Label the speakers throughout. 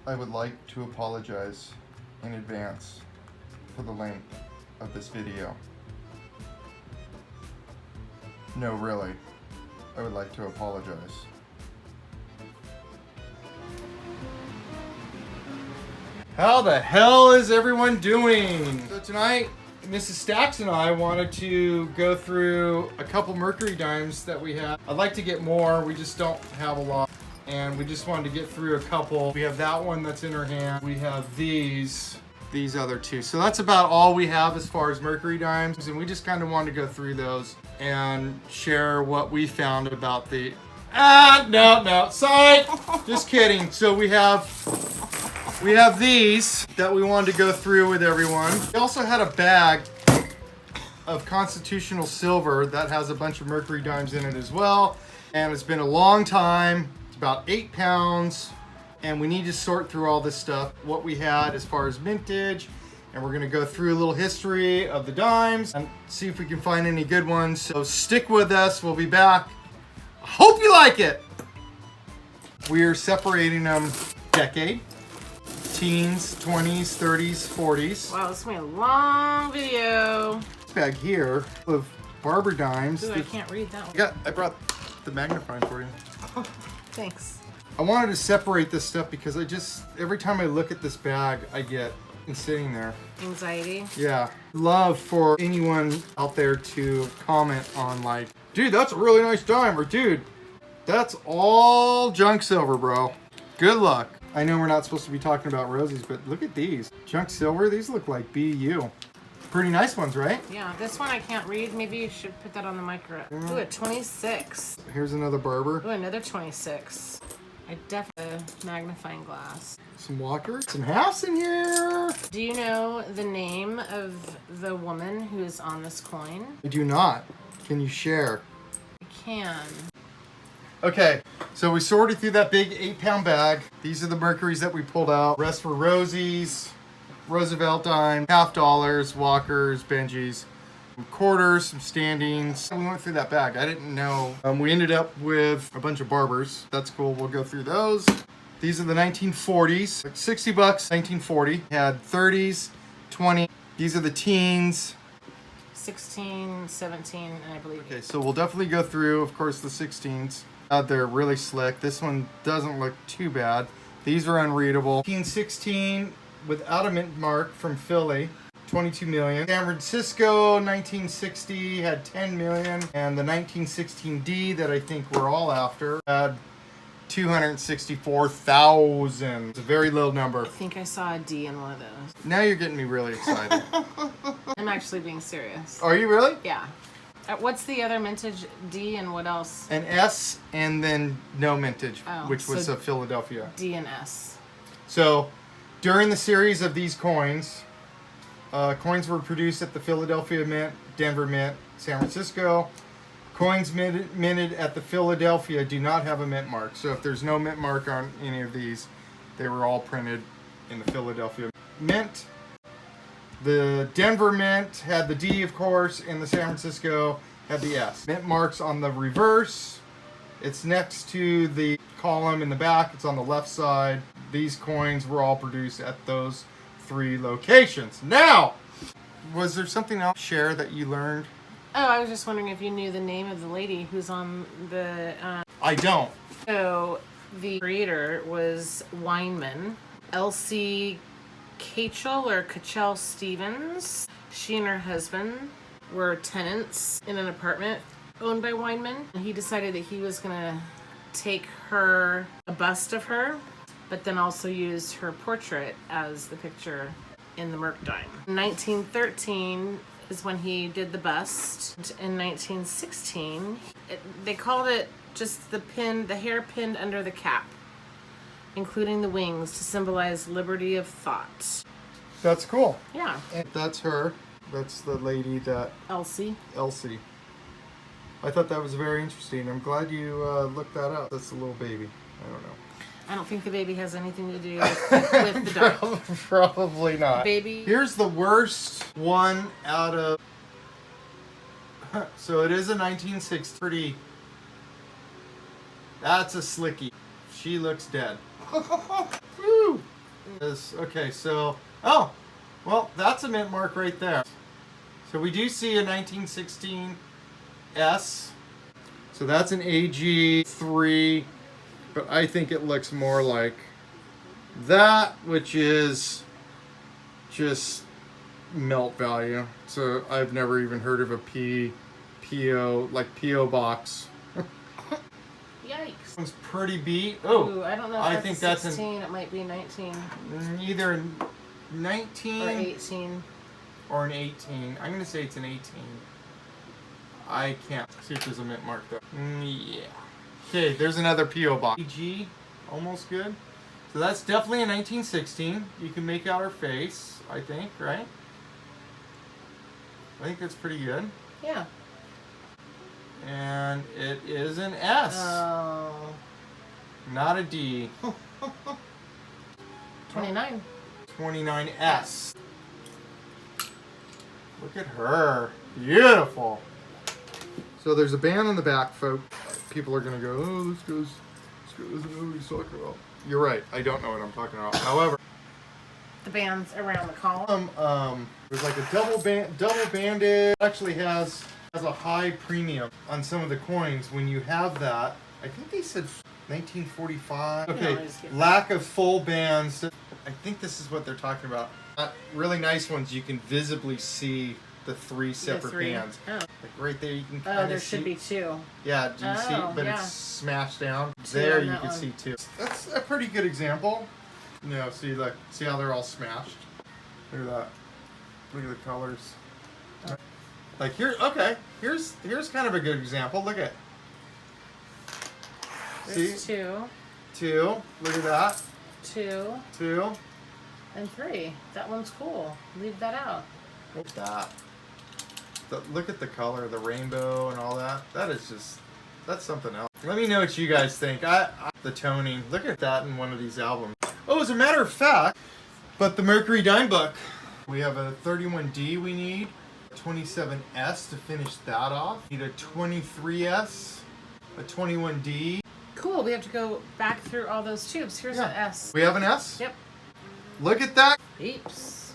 Speaker 1: I would like to apologize in advance for the length of this video. No, really, I would like to apologize. How the hell is everyone doing? So tonight, Mrs. Stax and I wanted to go through a couple Mercury Dimes that we have. I'd like to get more, we just don't have a lot. And we just wanted to get through a couple. We have that one that's in her hand. We have these other two. So that's about all we have as far as Mercury Dimes. And we just kind of wanted to go through those and share what we found about the... no, psych! Just kidding. So we have these that we wanted to go through with everyone. We also had a bag of constitutional silver that has a bunch of Mercury Dimes in it as well. And it's been a long time. It's about 8 pounds. And we need to sort through all this stuff, what we had as far as vintage. And we're gonna go through a little history of the dimes and see if we can find any good ones. So stick with us, we'll be back. I hope you like it. We're separating them decade. Teens, 20s, 30s, 40s.
Speaker 2: Wow, this is gonna be a long video.
Speaker 1: Bag here of barber dimes.
Speaker 2: Ooh, I can't read that one.
Speaker 1: I brought the magnifying for you.
Speaker 2: Oh, thanks.
Speaker 1: I wanted to separate this stuff because every time I look at this bag, I get sitting there.
Speaker 2: Anxiety?
Speaker 1: Yeah. Love for anyone out there to comment on like, dude, that's a really nice dime, or dude, that's all junk silver, bro. Good luck. I know we're not supposed to be talking about rosies, but look at these. Junk silver, these look like BU. Pretty nice ones, right?
Speaker 2: Yeah, this one I can't read. Maybe you should put that on the micro. Ooh, a 26.
Speaker 1: Here's another barber.
Speaker 2: Ooh, another 26. I definitely a magnifying glass.
Speaker 1: Some Walker, some halves in here.
Speaker 2: Do you know the name of the woman who is on this coin?
Speaker 1: I do not. Can you share?
Speaker 2: I can.
Speaker 1: Okay, so we sorted through that big 8-pound bag. These are the Mercuries that we pulled out. The rest were Rosies, Roosevelt dime, $50, Walkers, Benjis, some quarters, some standings. We went through that bag. I didn't know. We ended up with a bunch of barbers. That's cool. We'll go through those. These are the 1940s, like 60 bucks, 1940. Had 30s, 20. These are the teens.
Speaker 2: 16, 17, and I believe.
Speaker 1: Okay, so we'll definitely go through, of course, the 16s. They're really slick. This one doesn't look too bad. These are unreadable. 1916 without a mint mark from Philly, 22 million. San Francisco, 1960 had 10 million. And the 1916D that I think we're all after had 264,000. It's a very low number.
Speaker 2: I think I saw a D in one of those.
Speaker 1: Now you're getting me really excited.
Speaker 2: I'm actually being serious.
Speaker 1: Are you really?
Speaker 2: Yeah. What's the other mintage? D and what else?
Speaker 1: An S and then no mintage,
Speaker 2: Oh,
Speaker 1: which was
Speaker 2: so
Speaker 1: a Philadelphia.
Speaker 2: D and S.
Speaker 1: So during the series of these coins, coins were produced at the Philadelphia Mint, Denver Mint, San Francisco. Coins minted at the Philadelphia do not have a mint mark. So if there's no mint mark on any of these, they were all printed in the Philadelphia Mint. The Denver Mint had the D, of course, and the San Francisco had the S. Mint marks on the reverse. It's next to the column in the back. It's on the left side. These coins were all produced at those 3 locations. Now, was there something else, Cher, that you learned?
Speaker 2: Oh, I was just wondering if you knew the name of the lady who's on the...
Speaker 1: I don't.
Speaker 2: So, the creator was Weinman. Elsie Kachel or Kachel Stevens. She and her husband were tenants in an apartment owned by Weinman. And he decided that he was going to take a bust of her, but then also use her portrait as the picture in the Merc dime. 1913 is when he did the bust. In 1916, they called it just the hair pinned under the cap, including the wings to symbolize liberty of thought.
Speaker 1: That's cool.
Speaker 2: Yeah.
Speaker 1: And that's her. That's the lady that...
Speaker 2: Elsie.
Speaker 1: I thought that was very interesting. I'm glad you looked that up. That's a little baby. I don't know.
Speaker 2: I don't think the baby has anything to do with the dime.
Speaker 1: Probably not.
Speaker 2: Baby.
Speaker 1: Here's the worst one out of... So it is a 1960. That's a slicky. She looks dead. Woo! Okay, so oh, well, that's a mint mark right there. So we do see a 1916 S. So that's an AG3, but I think it looks more like that, which is just melt value. So I've never even heard of a PO, like PO box.
Speaker 2: Yikes.
Speaker 1: One's pretty beat.
Speaker 2: Ooh, I don't know if
Speaker 1: I
Speaker 2: that's
Speaker 1: think
Speaker 2: 16. It might be 19
Speaker 1: either 19
Speaker 2: or 18.
Speaker 1: or an 18. I'm gonna say it's an 18. I can't see if there's a mint mark though. Yeah. Okay, there's another PO box. EG, almost good. So that's definitely a 1916. You can make out her face, I think, right? I think that's pretty good.
Speaker 2: Yeah.
Speaker 1: And it is an S.
Speaker 2: Oh.
Speaker 1: Not a D.
Speaker 2: 29.
Speaker 1: 29S. Look at her. Beautiful. So there's a band on the back, folks. People are going to go, oh, this doesn't know what he's talking about. You're right. I don't know what I'm talking about. However,
Speaker 2: The bands around the column.
Speaker 1: there's like a double banded. Actually has a high premium on some of the coins. When you have that, I think they said 1945. Okay, lack of full bands. I think this is what they're talking about. Really nice ones. You can visibly see the three separate bands.
Speaker 2: Oh.
Speaker 1: Like right there, you can.
Speaker 2: Oh, there should be two.
Speaker 1: Yeah, do you see? But
Speaker 2: yeah.
Speaker 1: it's smashed down.
Speaker 2: Two
Speaker 1: There
Speaker 2: on
Speaker 1: you
Speaker 2: that
Speaker 1: can
Speaker 2: one.
Speaker 1: see two. That's a pretty good example. You know, see how they're all smashed. Look at that. Look at the colors. Like here, okay. Here's kind of a good example. Look at.
Speaker 2: There's
Speaker 1: See?
Speaker 2: two.
Speaker 1: Two. Look at that.
Speaker 2: Two.
Speaker 1: Two.
Speaker 2: And three. That one's cool. Leave that out.
Speaker 1: Look at that. Look at the color, the rainbow and all that. That is just, that's something else. Let me know what you guys think. The toning, look at that in one of these albums. Oh, as a matter of fact, but the Mercury Dime Book. We have a 31D we need, a 27S to finish that off. We need a 23S, a 21D.
Speaker 2: Cool. We have to go back through all those tubes. Here's an S.
Speaker 1: We have an S?
Speaker 2: Yep.
Speaker 1: Look at that.
Speaker 2: Heaps.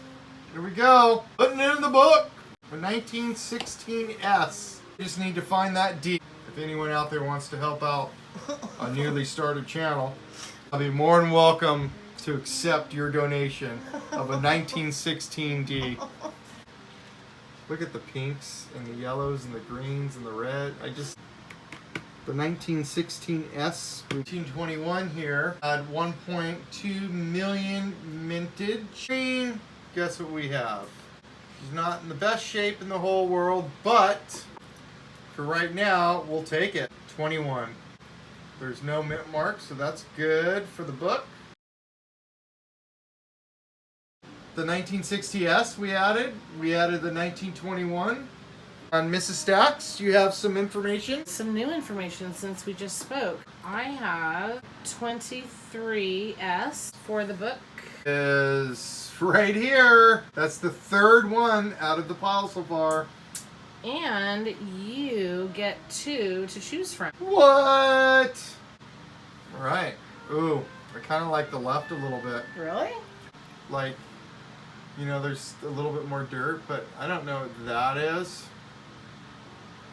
Speaker 1: Here we go. Putting it in the book. A 1916S. You just need to find that D. If anyone out there wants to help out a newly started channel, I'll be more than welcome to accept your donation of a 1916D. Look at the pinks and the yellows and the greens and the red. The 1916S, 1921 here, had 1.2 million mintage. Guess what we have? She's not in the best shape in the whole world, but for right now, we'll take it. 21. There's no mint mark, so that's good for the book. The 1960S we added. We added the 1921. On Mrs. Stax, you have some information?
Speaker 2: Some new information since we just spoke. I have 23S for the book.
Speaker 1: Is right here. That's the third one out of the pile so far.
Speaker 2: And you get two to choose from.
Speaker 1: What? All right. Ooh, I kind of like the left a little bit.
Speaker 2: Really?
Speaker 1: Like, you know, there's a little bit more dirt, but I don't know what that is.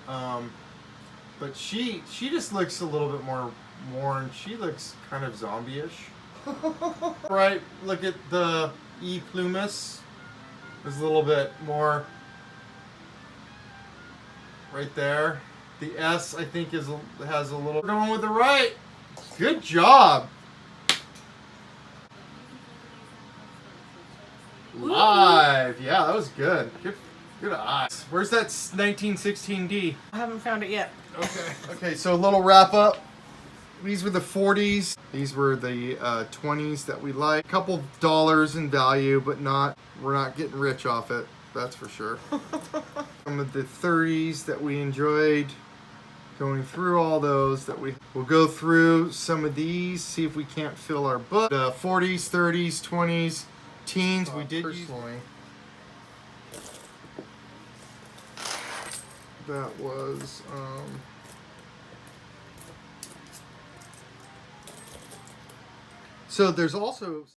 Speaker 1: But she just looks a little bit more worn. She looks kind of zombie-ish. Right, look at the E Plumas. There's a little bit more right there. The S, I think, has a little. We're going with the right. Good job. Live. Yeah, that was good. Good eyes. Where's that 1916D?
Speaker 2: I haven't found it yet.
Speaker 1: Okay, so a little wrap up. These were the 40s. These were the 20s that we like. A couple dollars in value, but we're not getting rich off it. That's for sure. Some of the 30s that we enjoyed. Going through all those we'll go through some of these, see if we can't fill our book. The 40s, 30s, 20s, teens. We did personally. That was so there's also